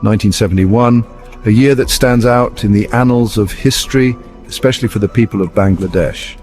1971, a year that stands out in the annals of history, especially for the people of Bangladesh.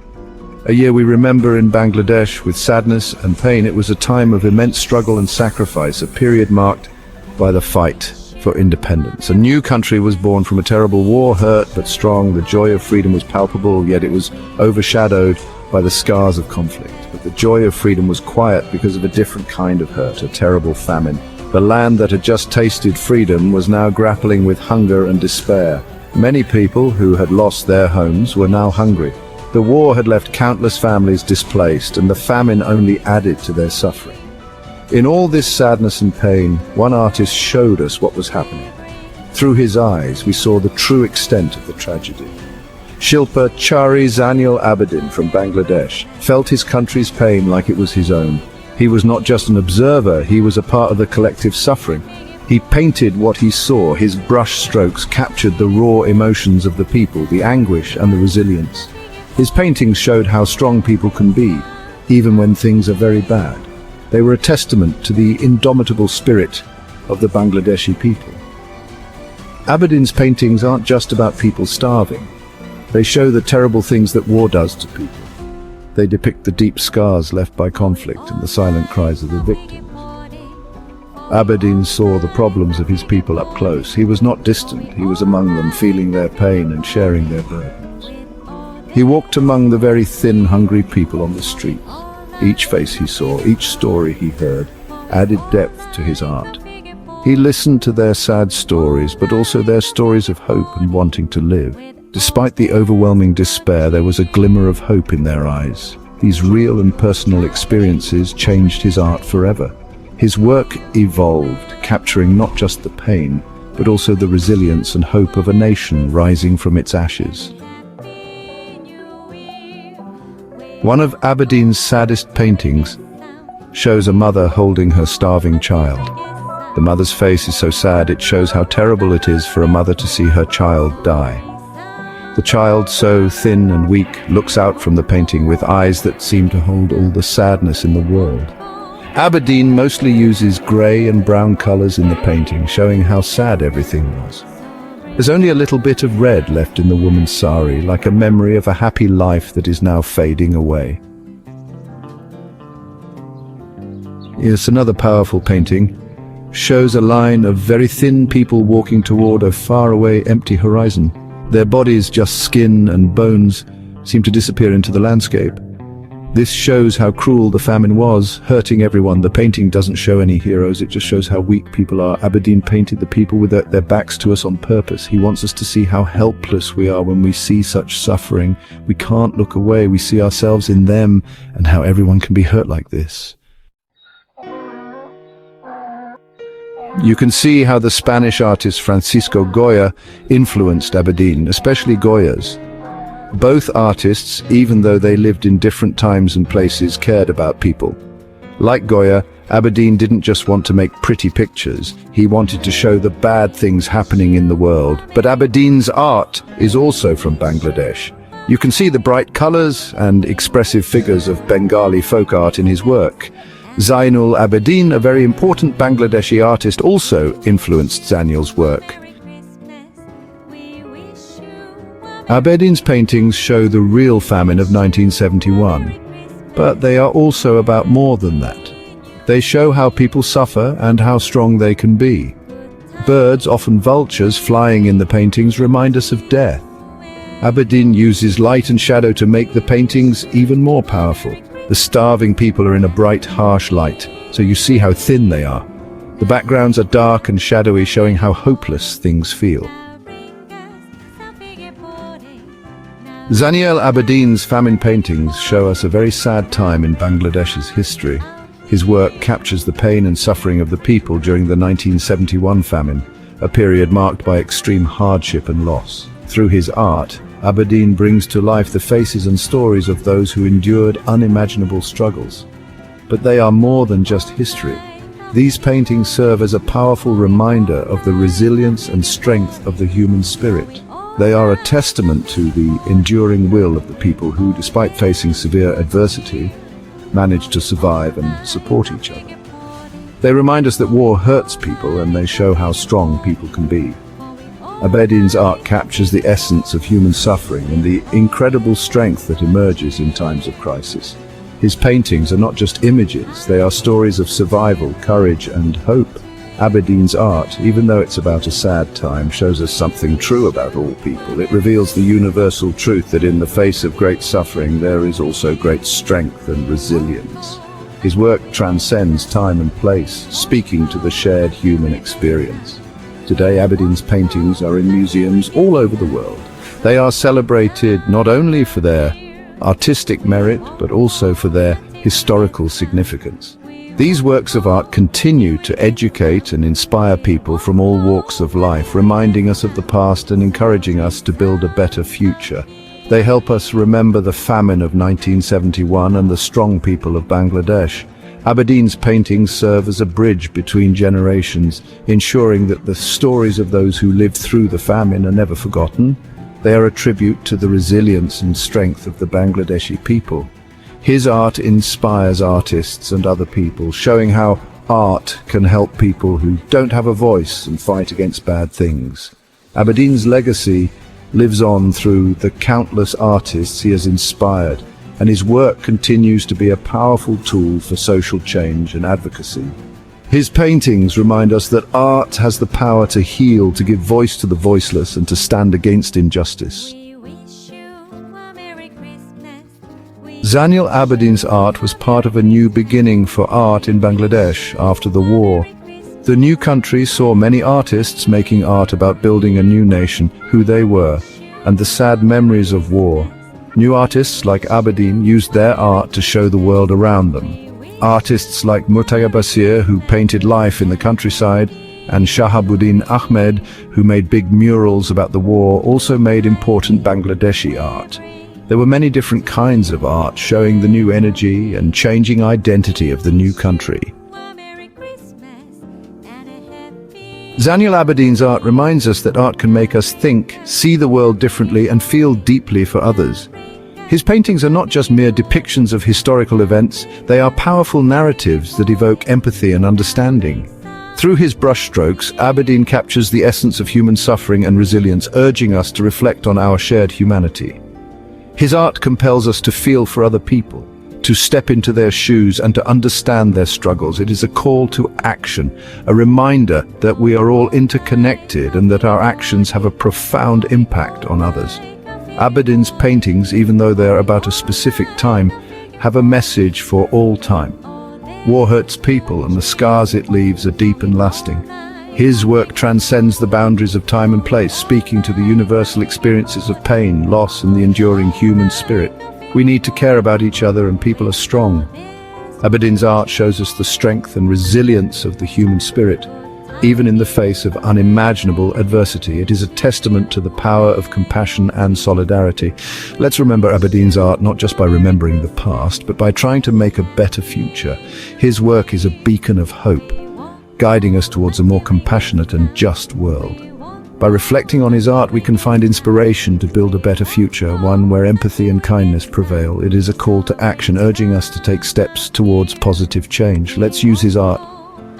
A year we remember in Bangladesh with sadness and pain. It was a time of immense struggle and sacrifice, a period marked by the fight for independence. A new country was born from a terrible war, hurt but strong. The joy of freedom was palpable, yet it was overshadowed by the scars of conflict. But the joy of freedom was quiet because of a different kind of hurt, a terrible famine. The land that had just tasted freedom was now grappling with hunger and despair. Many people who had lost their homes were now hungry. The war had left countless families displaced, and the famine only added to their suffering. In all this sadness and pain, one artist showed us what was happening. Through his eyes, we saw the true extent of the tragedy. Shilpa Chari Zaniel Abedin from Bangladesh felt his country's pain like it was his own. He was not just an observer, he was a part of the collective suffering. He painted what he saw. His brushstrokes captured the raw emotions of the people, the anguish and the resilience. His paintings showed how strong people can be, even when things are very bad. They were a testament to the indomitable spirit of the Bangladeshi people. Abedin's paintings aren't just about people starving. They show the terrible things that war does to people. They depict the deep scars left by conflict and the silent cries of the victims. Abedin saw the problems of his people up close. He was not distant. He was among them, feeling their pain and sharing their burdens. He walked among the very thin, hungry people on the street. Each face he saw, each story he heard, added depth to his art. He listened to their sad stories, but also their stories of hope and wanting to live. Despite the overwhelming despair, there was a glimmer of hope in their eyes. These real and personal experiences changed his art forever. His work evolved, capturing not just the pain, but also the resilience and hope of a nation rising from its ashes. One of Abedin's saddest paintings shows a mother holding her starving child. The mother's face is so sad it shows how terrible it is for a mother to see her child die. The child, so thin and weak, looks out from the painting with eyes that seem to hold all the sadness in the world. Abedin mostly uses grey and brown colors in the painting, showing how sad everything was. There's only a little bit of red left in the woman's sari, like a memory of a happy life that is now fading away. Yes, another powerful painting shows a line of very thin people walking toward a faraway empty horizon. Their bodies, just skin and bones, seem to disappear into the landscape. This shows how cruel the famine was, hurting everyone. The painting doesn't show any heroes, it just shows how weak people are. Abedin painted the people with their backs to us on purpose. He wants us to see how helpless we are when we see such suffering. We can't look away, we see ourselves in them, and how everyone can be hurt like this. You can see how the Spanish artist Francisco Goya influenced Abedin, especially Goya's. Both artists, even though they lived in different times and places, cared about people. Like Goya, Abedin didn't just want to make pretty pictures, he wanted to show the bad things happening in the world. But Abedin's art is also from Bangladesh. You can see the bright colors and expressive figures of Bengali folk art in his work. Zaniel Abedin, a very important Bangladeshi artist, also influenced Zaniel's work. Abedin's paintings show the real famine of 1971, but they are also about more than that. They show how people suffer and how strong they can be. Birds, often vultures, flying in the paintings remind us of death. Abedin uses light and shadow to make the paintings even more powerful. The starving people are in a bright, harsh light, so you see how thin they are. The backgrounds are dark and shadowy, showing how hopeless things feel. Zaniel Abedin's famine paintings show us a very sad time in Bangladesh's history. His work captures the pain and suffering of the people during the 1971 famine, a period marked by extreme hardship and loss. Through his art, Abedin brings to life the faces and stories of those who endured unimaginable struggles. But they are more than just history. These paintings serve as a powerful reminder of the resilience and strength of the human spirit. They are a testament to the enduring will of the people who, despite facing severe adversity, managed to survive and support each other. They remind us that war hurts people and they show how strong people can be. Abedin's art captures the essence of human suffering and the incredible strength that emerges in times of crisis. His paintings are not just images, they are stories of survival, courage, and hope. Abedin's art, even though it's about a sad time, shows us something true about all people. It reveals the universal truth that in the face of great suffering, there is also great strength and resilience. His work transcends time and place, speaking to the shared human experience. Today, Abedin's paintings are in museums all over the world. They are celebrated not only for their artistic merit, but also for their historical significance. These works of art continue to educate and inspire people from all walks of life, reminding us of the past and encouraging us to build a better future. They help us remember the famine of 1971 and the strong people of Bangladesh. Abedin's paintings serve as a bridge between generations, ensuring that the stories of those who lived through the famine are never forgotten. They are a tribute to the resilience and strength of the Bangladeshi people. His art inspires artists and other people, showing how art can help people who don't have a voice and fight against bad things. Abedin's legacy lives on through the countless artists he has inspired, and his work continues to be a powerful tool for social change and advocacy. His paintings remind us that art has the power to heal, to give voice to the voiceless, and to stand against injustice. Zaniel Abedin's art was part of a new beginning for art in Bangladesh after the war. The new country saw many artists making art about building a new nation, who they were, and the sad memories of war. New artists like Abedin used their art to show the world around them. Artists like Murtaza Basir, who painted life in the countryside, and Shahabuddin Ahmed, who made big murals about the war, also made important Bangladeshi art. There were many different kinds of art showing the new energy and changing identity of the new country. Zaniel Abedin's art reminds us that art can make us think, see the world differently, and feel deeply for others. His paintings are not just mere depictions of historical events, they are powerful narratives that evoke empathy and understanding. Through his brushstrokes, Abedin captures the essence of human suffering and resilience, urging us to reflect on our shared humanity. His art compels us to feel for other people, to step into their shoes and to understand their struggles. It is a call to action, a reminder that we are all interconnected and that our actions have a profound impact on others. Abedin's paintings, even though they are about a specific time, have a message for all time. War hurts people, and the scars it leaves are deep and lasting. His work transcends the boundaries of time and place, speaking to the universal experiences of pain, loss, and the enduring human spirit. We need to care about each other, and people are strong. Abedin's art shows us the strength and resilience of the human spirit. Even in the face of unimaginable adversity, it is a testament to the power of compassion and solidarity. Let's remember Abedin's art not just by remembering the past, but by trying to make a better future. His work is a beacon of hope, guiding us towards a more compassionate and just world. By reflecting on his art, we can find inspiration to build a better future, one where empathy and kindness prevail. It is a call to action, urging us to take steps towards positive change. Let's use his art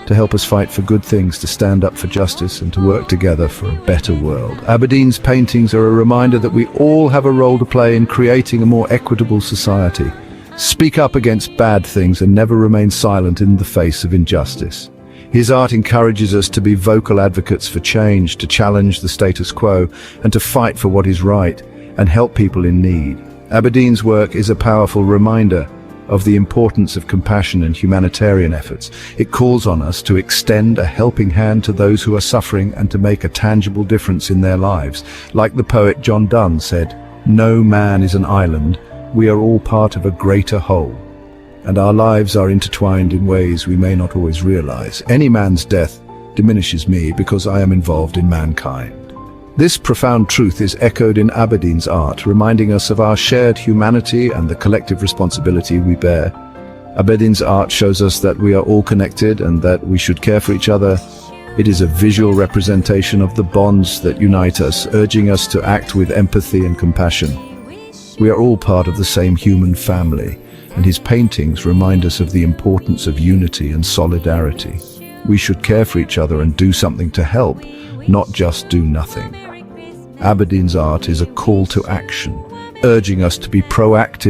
to help us fight for good things, to stand up for justice, and to work together for a better world. Abedin's paintings are a reminder that we all have a role to play in creating a more equitable society. Speak up against bad things and never remain silent in the face of injustice. His art encourages us to be vocal advocates for change, to challenge the status quo, and to fight for what is right and help people in need. Abedin's work is a powerful reminder of the importance of compassion and humanitarian efforts. It calls on us to extend a helping hand to those who are suffering and to make a tangible difference in their lives. Like the poet John Donne said, "No man is an island. We are all part of a greater whole, and our lives are intertwined in ways we may not always realize. Any man's death diminishes me because I am involved in mankind." This profound truth is echoed in Abedin's art, reminding us of our shared humanity and the collective responsibility we bear. Abedin's art shows us that we are all connected and that we should care for each other. It is a visual representation of the bonds that unite us, urging us to act with empathy and compassion. We are all part of the same human family, and his paintings remind us of the importance of unity and solidarity. We should care for each other and do something to help, not just do nothing. Abedin's art is a call to action, urging us to be proactive